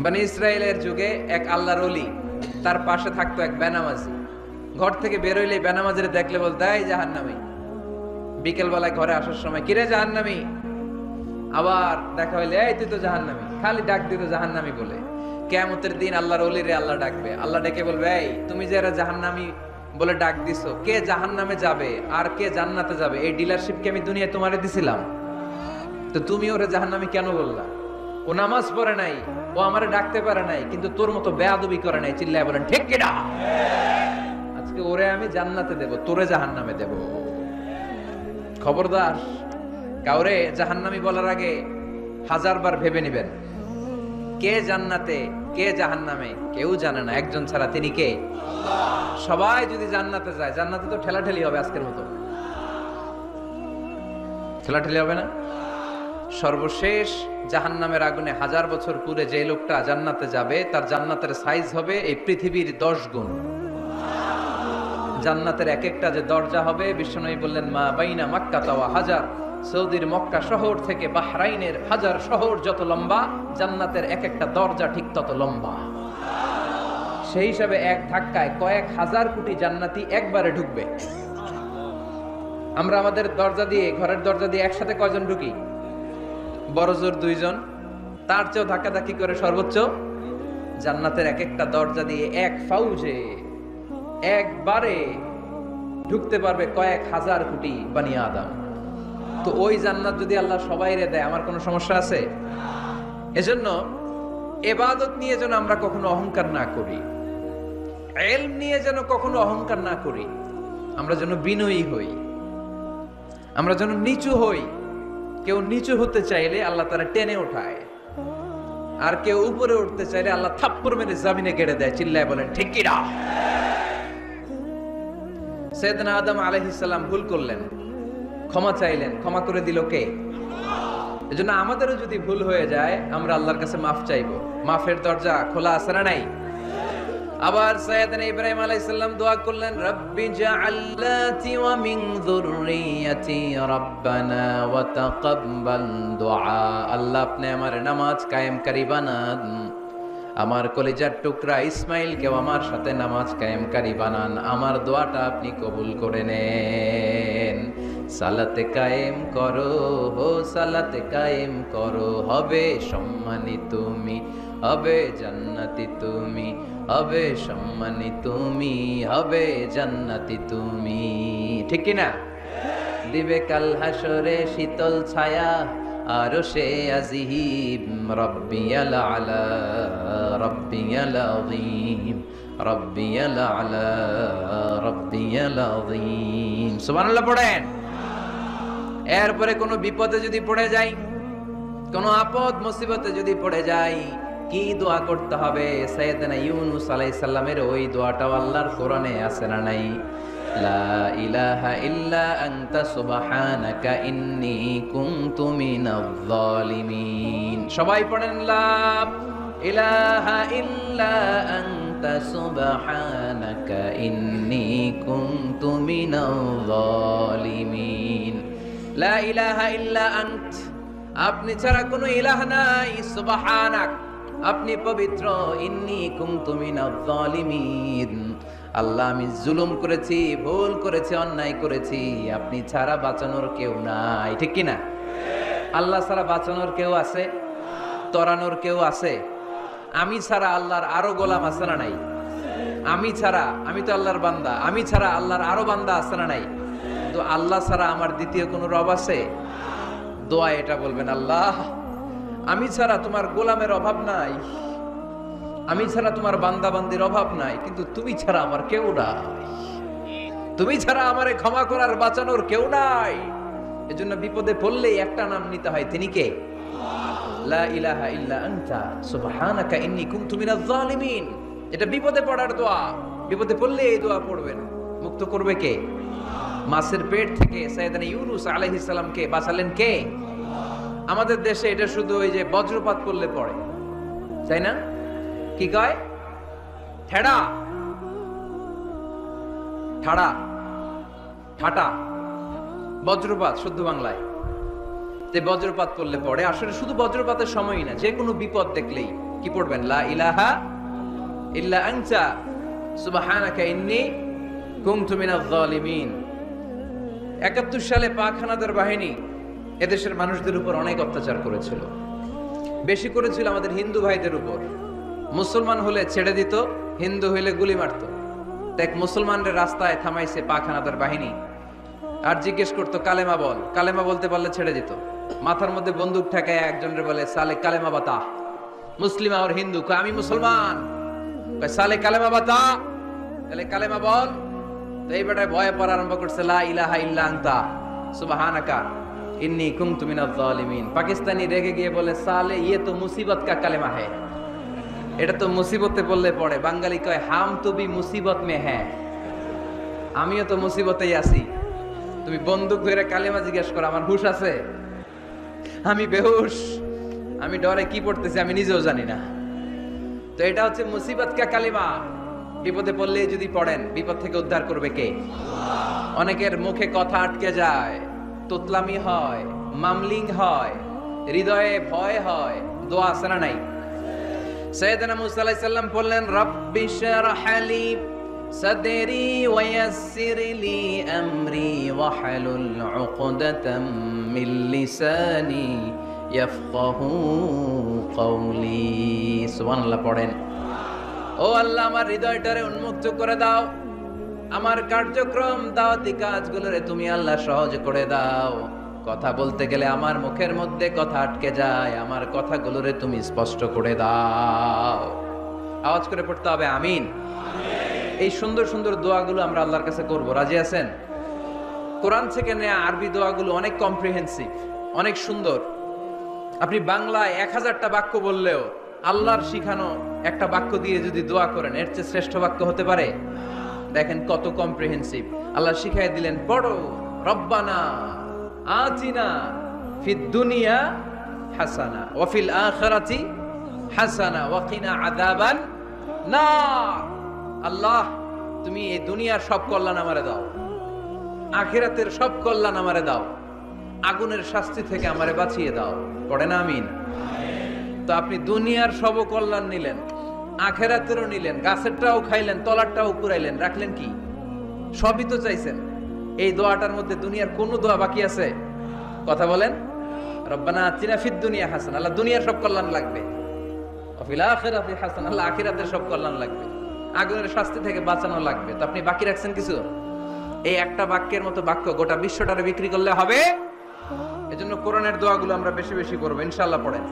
বনি ইসরায়েলের যুগে এক আল্লাহর ওলি, তার পাশে থাকতো এক বেনামাজি। ঘর থেকে বেরোইলে বেনামাজিরে দেখলে বলতো, এই জাহান্নামী। বিকেল বেলায় ঘরে আসার সময়, কিরে জাহান্নামী। আবার দেখা হইলে, এই তুই তো জাহান্নামী। খালি ডাক দিত জাহান্নামী বলে। কিয়ামতের দিন আল্লাহর ওলিরে আল্লাহ ডাকবে। আল্লাহ ডেকে বলবে, এই তুমি যে এরা জাহান্নামী বলে ডাক দিছো, কে জাহান্নামে যাবে আর কে জান্নাতে যাবে, এই ডিলারশিপ কি আমি দুনিয়ায় তোমারে দিছিলাম? তো তুমি ওরে জাহান্নামী কেন বললা? ও নামাজ পড়ে নাই, ও আমারে ডাকতে পারে নাই, কিন্তু তোর মতো বেয়াদবি করে নাই। চিল্লায় বলেন ঠিক কিনা? আজকে ওরে আমি জান্নাতে দেব, তোরে জাহান্নামে দেব। খবরদার, কাউরে জাহান্নামী বলার আগে 1000 বার ভেবে নেবেন। কে জান্নাতে কে জাহান্নামে কেউ জানে না, একজন ছাড়া, তিনি কে? সবাই যদি জান্নাতে যায়, জান্নাতে তো ঠেলাঠেলি হবে আজকের মতো। ঠেলাঠেলি হবে না? সর্বশেষ জাহান্নামের আগুনে 1000 বছর পুরে যে লোকটা জান্নাতে যাবে, তার জান্নাতের সাইজ হবে এই পৃথিবীর 10 গুণ। জান্নাতের এক একটা যে দরজা হবে, বিশ্বনবী বললেন, মা বাইনা মক্কা ওয়া হাজার, সৌদির মক্কা শহর থেকে বাহরাইনের হাজার শহর যত লম্বা, জান্নাতের এক একটা দরজা ঠিক তত লম্বা। সেই হিসাবে এক ধাক্কায় কয়েক হাজার কোটি জান্নাতি একবারে ঢুকবে। আমরা আমাদের দরজা দিয়ে, ঘরের দরজা দিয়ে একসাথে কয়জন ঢুকি? বড় জোর 2 জন, তার চেয়েও ধাক্কাধাক্কি করে সর্বোচ্চ। জান্নাতের এক একটা দরজা দিয়ে এক ফাউজে একবারে ঢুকতে পারবে কয়েক হাজার কোটি বানি আদম। তো ওই জান্নাত যদি আল্লাহ সবাইরে দেয়, আমার কোনো সমস্যা আছে? এজন্য ইবাদত নিয়ে যেন আমরা কখনো অহংকার না করি, ইলম নিয়ে যেন কখনো অহংকার না করি। আমরা যেন বিনয়ী হই, আমরা যেন নিচু হই। কেউ নিচু হতে চাইলে আল্লাহ তারা টেনে ওঠায়, আর কেউ উপরে উঠতে চাইলে আল্লাহ থাপ্পড় মেরে জমিনে গেড়ে দেয়। চিল্লায় বলেন ঠিক কি না? সাইয়েদনা আদম আলাইহিস সালাম ভুল করলেন, ক্ষমা চাইলেন, ক্ষমা করে দিল কে? এজন্য আমাদেরও যদি ভুল হয়ে যায়, আমরা আল্লাহর কাছে মাফ চাইবো। মাফের দরজা খোলা আছে না নাই? আবার সাইয়েদনা ইব্রাহিম আলাইহিস সালাম দোয়া করলেন, রব্বি জাআল্লাতি ওয়া মিন যুররিয়াতি রাব্বানা ওয়া তাকাব্বাল দুআ। আল্লাহ আপনি আমার নামাজ কায়েমকারী বানান, আমার কলিজার টুকরা ইসমাইলকেও আমার সাথে নামাজ কায়েমকারী বানান, আমার দোয়াটা আপনি কবুল করে নেন। সালাতে কায়েম করো, হো সালাতে কায়েম করো, হবে সম্মানী তুমি, হবে জান্নাতি তুমি, হবে সম্মানী তুমি, হবে জান্নাতি তুমি। ঠিক কি না? দিবে কাল হাসরে শীতল ছায়া, আরশে আজিম, রব্বিয়াল আলা, রব্বিয়াল আযীম, রব্বিয়াল আলা, রব্বিয়াল আযীম। সুবহানাল্লাহ পড়েন। এরপরে কোনো বিপদে যদি পড়ে যাই, কোনো আপদ মুসিবতে যদি পড়ে যাই, কি দোয়া করতে হবে? সাইয়েদনা ইউনূস আলাইহিস সালামের ওই দোয়াটাও আল্লাহর কোরআনে আছে না নাই? লা ইলাহা ইল্লা আনতা সুবহানাকা ইন্নী কুনতু মিনাজ জালিমিন। সবাই পড়েন, লা ইলাহা ইল্লা আনতা সুবহানাকা ইন্নী কুনতু মিনাজ জালিমিন। লা ইলাহা ইল্লা আনত, আপনি ছাড়া কোনো ইলাহ নাই, সুবহানাক, আপনি পবিত্র, ইন্নী কুনতু মিনাজ জালিমিন, আল্লাহ আমি জুলুম করেছি, ভুল করেছি, অন্যায় করেছি, আপনি ছাড়া বাঁচানোর কেউ নাই। ঠিক কি না? আল্লাহ ছাড়া বাঁচানোর কেউ আছে? তরানোর কেউ আছে? আমি ছাড়া আল্লাহর আরো গোলাম আছে না নাই? আমি ছাড়া, আমি তো আল্লাহর বান্দা, আমি ছাড়া আল্লাহর আরো বান্দা আছে না নাই? তো আল্লাহ ছাড়া আমার দ্বিতীয় কোনো রব আছে? দোয়া এটা বলবেন, আল্লাহ আমি ছাড়া তোমার গোলামের অভাব নাই, আমি ছাড়া তোমার বান্দা বান্দির অভাব নাই, কিন্তু তুমি ছাড়া আমার কেউ নাই, তুমি ছাড়া আমারে ক্ষমা করার বাঁচানোর কেউ নাই। এজন্য বিপদে পড়লেই একটা নাম নিতে হয়, তিনি কে? লা ইলাহা ইল্লা আনতা সুবহানাকা ইন্নী কুনতু মিনাজ জালিমিন। এটা বিপদে পড়ার দোয়া। বিপদে পড়লে এই দোয়া পড়বেন। মুক্ত করবে কে? মাছের পেট থেকে সাইয়েদনা ইউনূস আলাইহিস সালামকে বাঁচালেন কে? আমাদের দেশে এটা শুধু ওই যে বজ্রপাত করলে পড়ে, তাই না? কি কয়? ঠেড়া, ঠাড়া, ঠাটা, বজ্রপাত শুদ্ধ বাংলায়। বজ্রপাত করলে পড়ে। আসলে শুধু বজ্রপাতের সময়ই না, যে কোনো বিপদ দেখলেই কি পড়বেন? লা ইলাহা ইল্লা আনতা সুবহানাকা ইন্নী কুনতু মিনাজ জালিমিন। ৭১ সালে পাক হানাদার বাহিনী এদেশের মানুষদের উপর অনেক অত্যাচার করেছিল। বেশি করেছিল আমাদের হিন্দু ভাইদের উপর। মুসলমান হলে ছেড়ে দিত, হিন্দু হইলে গুলি মারত। দেখ, মুসলমানদের রাস্তায় থামাইছে পাক হানাদার বাহিনী, আর জিজ্ঞেস করতো কালেমা বল। কালেমা বলতে পারলে ছেড়ে দিত। মাথার মধ্যে বন্দুক ঠেকায় একজনের বলে সালে কালেমা বাতা, মুসলিম আর হিন্দু, আমি মুসলমান, সালে কালেমা বাতা, তাহলে কালেমা বল। তো এই বেটায় ভয়ে পড়া আরম্ভ করছে, লা ইলাহা ইল্লা আনতা সুবহানাকা ইন্নী কুনতু মিনাজ জালিমিন। পাকিস্তানি রেগে গিয়ে বলে, সালে ইয়ে তো মুসিবত কা কালেমা হ্যায়, এটা তো মুসিবতে বললে পড়ে। বাঙালি কয়, হাম তো ভি মুসিবত মে হ্যায়, আমিও তো মুসিবতেই আছি। তুমি বন্দুক ধরে কালেমা জিজ্ঞেস করো, আমার হুশ আছে? আমি বেহুশ, আমি ডরে কি পড়তেছি আমি নিজেও জানি না। তো এটা হচ্ছে মুসিবত কা কালিমা। বিপদে পড়লে যদি পড়েন, বিপদ থেকে উদ্ধার করবে কে? অনেকের মুখে কথা আটকে যায়, তোতলামি হয়, মামলিং হয়, হৃদয়ে ভয় হয়, দোয়া আছে না নাই? সাইয়েদনা মুসা আলাইহিস সালাম বললেন, রাব্বি শরহ লি সাদরি ওয়া ইয়াসসির লি আমরি ওয়াহলুল উকদাতাম মিন লিসানি ইয়াফকাহু কওলি। সুবহানাল্লাহ পড়েন। ও আল্লাহ, আমার হৃদয়টারে উন্মুক্ত করে দাও, আমার কার্যক্রম দাওয়াতি কাজগুলোরে তুমি আল্লাহ সহজ করে দাও। কথা বলতে গেলে আমার মুখের মধ্যে কথা আটকে যায়, আমার কথাগুলোরে তুমি স্পষ্ট করে দাও। আওয়াজ করে পড়তে হবে আমিন। এই সুন্দর সুন্দর দোয়াগুলো আমরা আল্লাহর কাছে করব, রাজি আছেন? কোরআন থেকে নেয়া আরবি দোয়াগুলো অনেক কম্প্রিহেন্সিভ, অনেক সুন্দর। আপনি বাংলায় 1000টা বাক্য বললেও আল্লাহর শিখানো একটা বাক্য দিয়ে যদি দোয়া করেন, এর চেয়ে শ্রেষ্ঠ বাক্য হতে পারে? দেখেন কত কম্প্রিহেন্সিভ। আল্লাহ শিখাই দিলেন, পড়ো, রব্বানা আতিনা ফিদ দুনিয়া হাসানা ওয়া ফিল আখিরাতি হাসানা ওয়া কিনা আযাবান নার। আল্লাহ, তুমি এই দুনিয়ার সব কল্যাণ আমারে দাও, আখিরাতের সব কল্যাণ আমারে দাও, আগুনের শাস্তি থেকে আমারে বাঁচিয়ে দাও। পড়ে না আমিন? তো আপনি দুনিয়ার সব কল্যাণ নিলেন, আখিরাতেরও নিলেন, গাছেরটাও খাইলেন, তলারটাও কুড়াইলেন, রাখলেন কি? সবই তো চাইছেন। এই দোয়াটার মধ্যে দুনিয়ার কোন দোয়া বাকি আছে? কথা বলেন। রব্বানা আতিনা ফিদ দুনিয়া হাসানা, আল্লাহ দুনিয়ার সব কল্যাণ লাগবে। ওয়া ফিল আখিরাতি হাসানা, আল্লাহ আখিরাতের সব কল্যাণ লাগবে, আগুনের শাস্তি থেকে বাঁচানো লাগবে। তো আপনি বাকি রাখছেন কিছু? এই একটা বাক্যের মতো বাক্য গোটা বিশ্বটারে বিক্রি করলে হবে। এজন্য কোরআনের দোয়াগুলো আমরা বেশি বেশি করবো, ইনশাআল্লাহ। পড়েন।